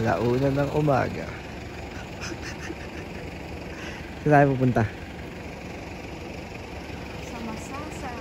Alauna ng umaga. Saan tayo pupunta? Sa Masasa.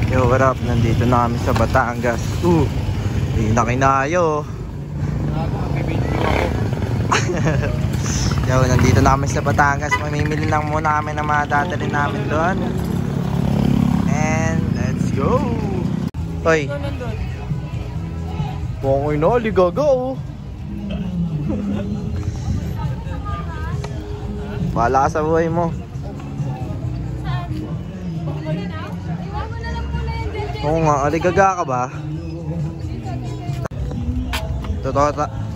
Yo, what up? Nandito na kami sa Batangas. Hindi na kinayo. Yo, nandito na kami sa Batangas. Mamimili lang muna kami ng mga dadalhin namin doon. And let's go! Hoy! Pongoy na, ligaga oh! Bahala ka sa buhay mo. Oo nga, aligaga ka ba?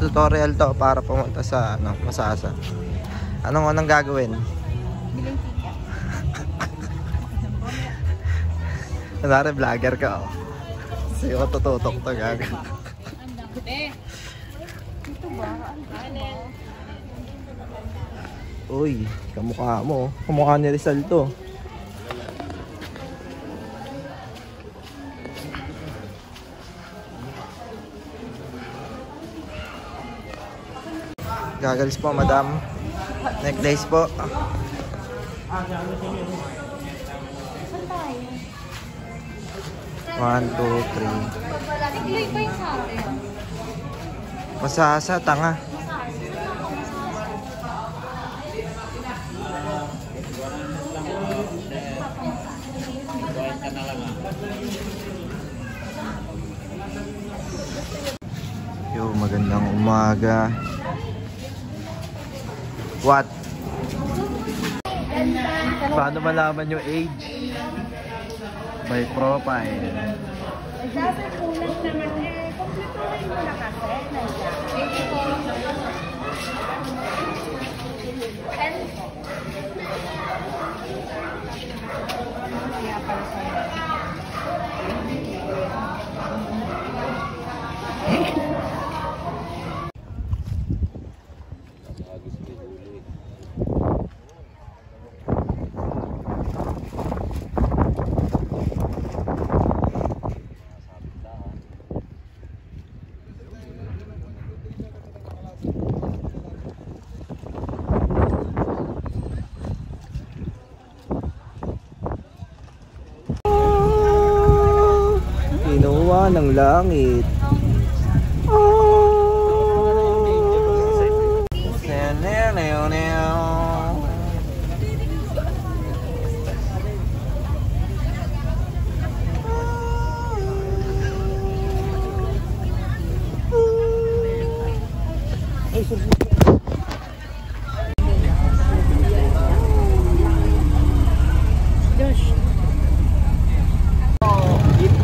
Tutorial to para pumunta sa Masasa. Anong unang gagawin? Biling ticket. Kunwari vlogger ka oh. Sa'yo ko tututok to gaga. Ito ba? Uy, kamukha mo. Kamukha ni Rizal to. Goggles po, madam. Necklace po. Saan tayo? 1, 2, 3. Bigay pa yung sa atin. Masasa, tanga. Yo, magandang umaga. What? Paano malaman yung age? By profile. Sasapunan naman kumpletuhin mo na kasi. Kaya pala sa'yo. Kinuha ng langit.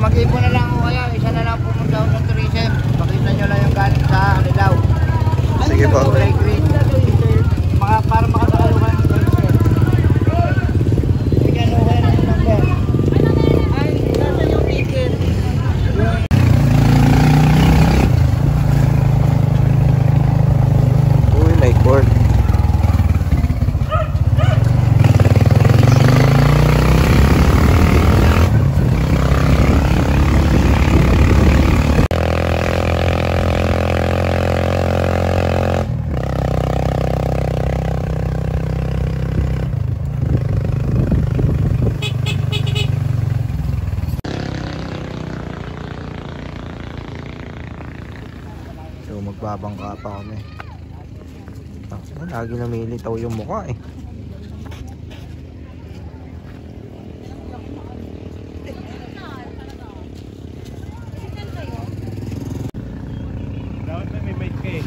Mag-ipon na lang ako kayo, isa na lang pumunta ako sa tourism. Pakita nyo lang yung galing sa Lilaw. Sige po. Kulay green. Para makasakalo kayo ng tourism. Bigyan mo kayo ng number. Ay, nasa yung ticket. Uy, may court. So magbabangka pa kami. Lagi namilitaw yung mukha eh. Dapat may bike ka eh.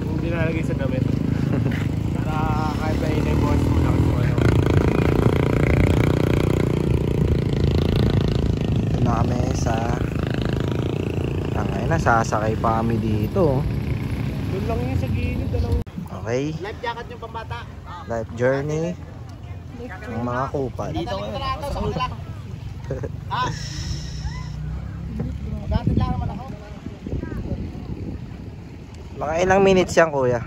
Kung hindi nalagay sa damit. Para kahit na inay-boss mo na kung ano. Ito na kami sa ngayon, nasasakay pa kami dito. Doon lang yun sa gilid. Okay. Life jacket yung pambata. Life journey ng mga kupal. Dito ko na ito sa kanila. Ha? Maghatid lang naman ako. Mga ilang minutes yan kuya?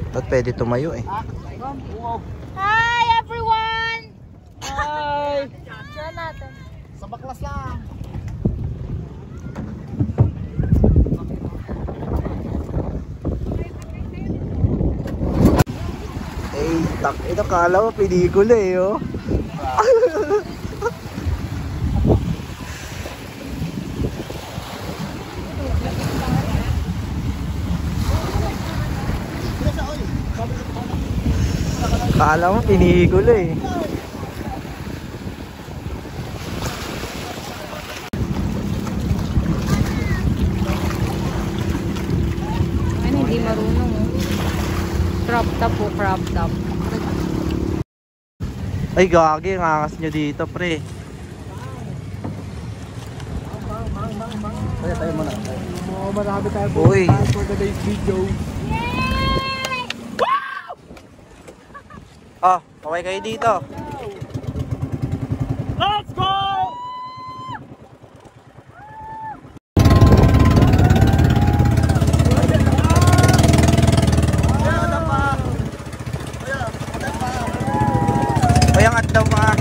Ba't pwede tumayo eh? Hi everyone! Hi! Share natin. Sa baklas lang. Eh, ito kala mo pelikula eh, oh. Kala mo pelikula eh. Ano, hindi marunong oh. Crop top po, crop top. Ay gagi, ang angas nyo dito pre. Kaya tayo muna. Marami tayo Uy. for today's video. Oh, okay kayo dito. Let's go! Payangat daw pa.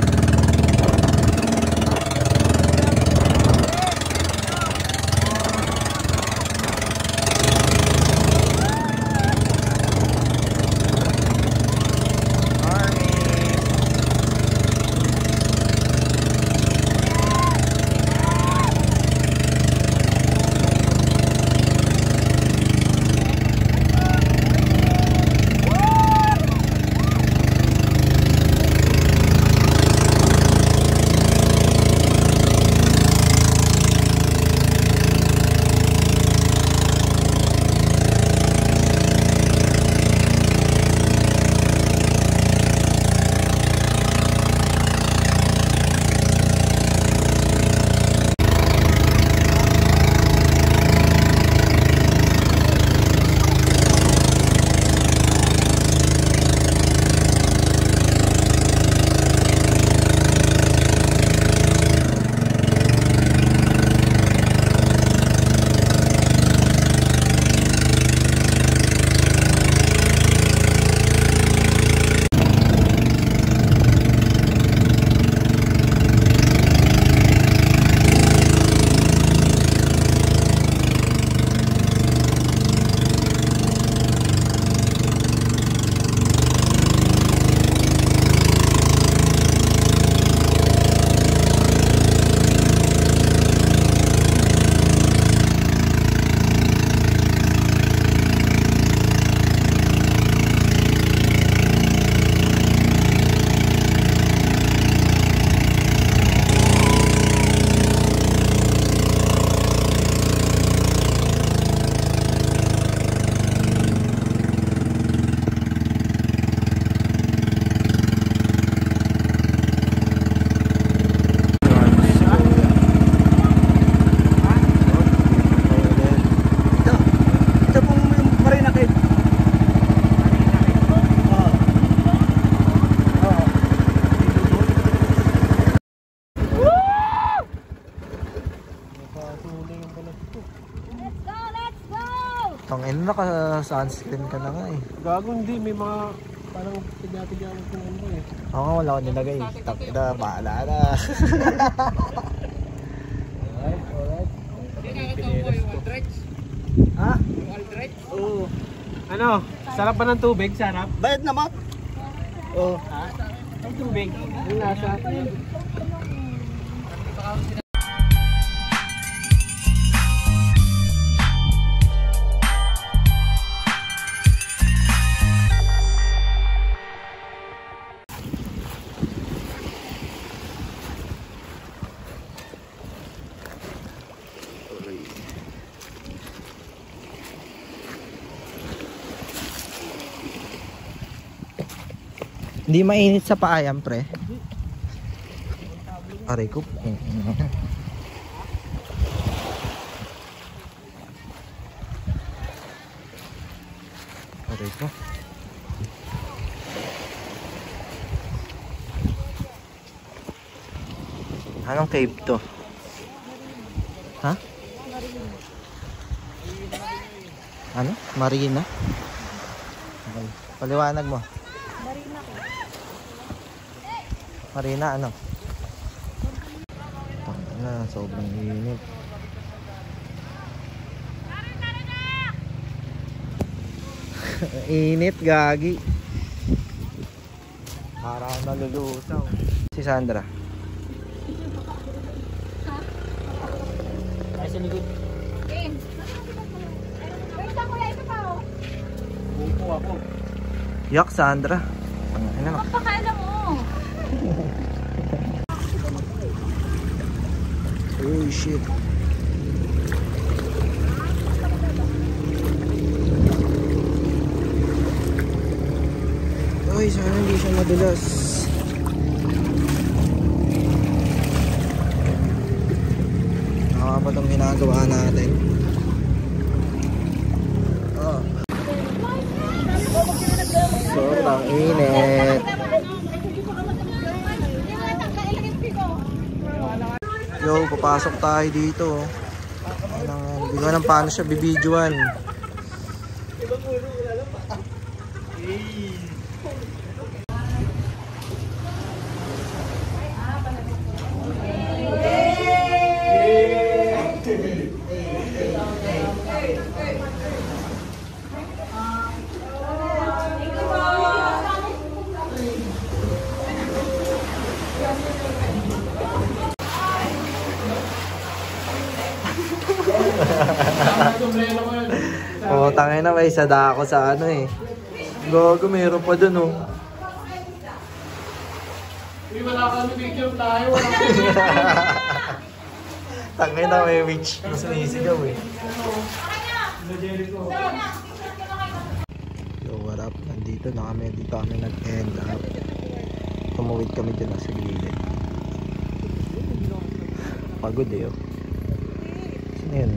Ang ino, naka-sunscreen ka na nga eh. Gago hindi, may mga parang tignan-tignan ko ano eh. Oo, wala ko nilagay. Takina, bahala na. Ha? Oo. Ano? Sarap ba ng tubig? Sarap? Bayad naman. Oo. Ha? Ang tubig? Ang lasa? Hindi mainit sa paayam, pre. Aray ko. Aray ko. Anong cave to? Ha? Ano? Marina? Okay. Paliwanag mo. Marina ko. Marina ano? Sobrang init. Init, gagi. Parang nalulusaw. Si Sandra. Ay, sa likod. Upo ako. Yak, Sandra. Ano na? Pakailan mo. Oh shit. Ay, sana hindi siya madulas. Nakaka ba itong ginagawa natin? Oh. Sobrang init. Yo, papasok tayo dito. Hindi ko alam paano siya bibidyoan. Oo, tangin na, may sada ako sa ano eh. Gogo, mayroon pa dun oh. Uy, wala kami picture tayo. Wala Tangin na, may witch. Mas nisigaw eh. Yo, what up? Nandito na kami. Dito kami nag-end up. Tumawid kami dyan sa gilid. Pagod eh oh. Sino yun?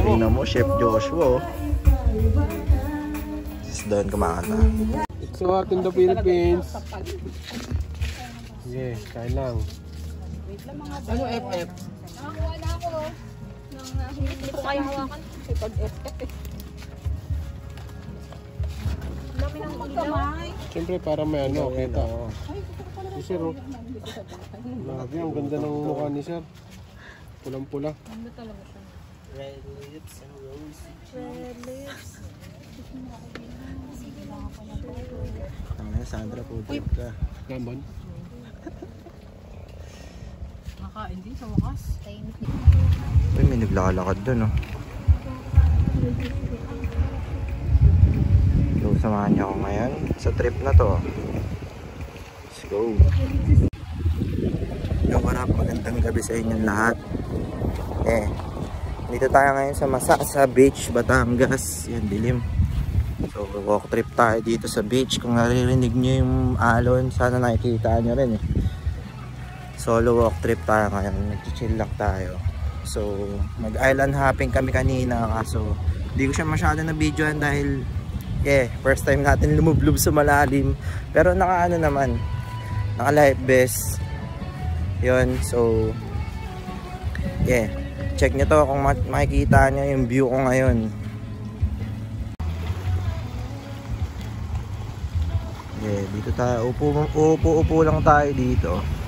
Tingnan mo, Chef Joshua oh. Just doon kumakanta. It's so hot in the Philippines. Yeah, kain lang. Ano FF? Nakakuha na ako. Hindi ko kaya hawakan. Pag FF eh. Dami ng magkamay. Siyempre para may ano, kita. Si Sir oh. Grabe, ang ganda ng mukha ni Sir. Pulang-pula. Ganda talaga siya. Red lips and rosy. Red lips. Ang Sandra po trip ka. Gambon. Nakain din sa wakas. Uy, may naglalakad dun oh. So, samahan niyo ako ngayon sa trip na to. Let's go. Yo, what up? Magandang gabi sa inyong lahat. Dito tayo ngayon sa Masa sa beach, Batangas. Yan, dilim. So, walk trip tayo dito sa beach. Kung naririnig nyo yung alon, sana nakikita nyo rin eh. Solo walk trip tayo ngayon. Nag-chill lang tayo. So, mag-island hopping kami kanina. Kaso, di ko siya masyado na videoan dahil first time natin lumublob sa malalim. Pero naka-ano naman, naka-life vest. Yun, so check nyo to kung makikita nyo yung view ko ngayon. dito tayo, upo lang tayo dito.